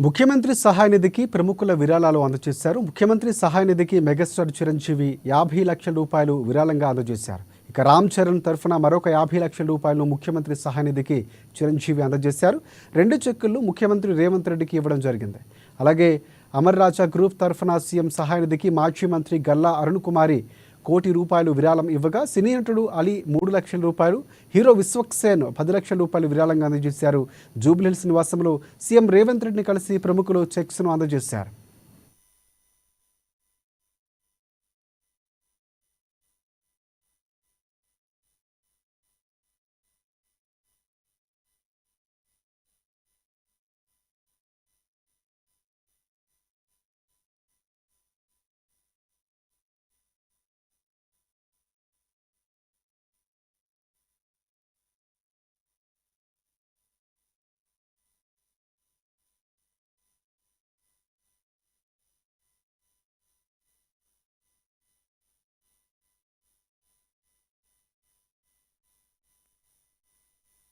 ముఖ్యమంత్రి సహాయ నిధికి ప్రముఖుల విరాళాలు అందజేశారు. ముఖ్యమంత్రి సహాయ నిధికి మెగాస్టార్ చిరంజీవి 50 లక్షల రూపాయలు విరాళంగా అందజేశారు. ఇక రామ్ చరణ్ తరఫున మరొక 50 లక్షల రూపాయలను ముఖ్యమంత్రి సహాయ నిధికి చిరంజీవి అందజేశారు. 2 చెక్కులు ముఖ్యమంత్రి రేవంత్ రెడ్డికి ఇవ్వడం జరిగింది. అలాగే అమర్ రాజా గ్రూప్ తరఫున సీఎం సహాయ నిధికి మాజీ మంత్రి గల్లా అరుణ్ కుమారి ₹1 కోటి విరాళం ఇవ్వగా, సినీ నటుడు అలీ 3 లక్షల రూపాయలు, హీరో విశ్వక్సేన్ 10 లక్షల రూపాయలు విరాళంగా అందజేశారు. జూబ్లీహిల్స్ నివాసంలో సీఎం రేవంత్ రెడ్డిని కలిసి ప్రముఖులు చెక్స్ను అందజేశారు.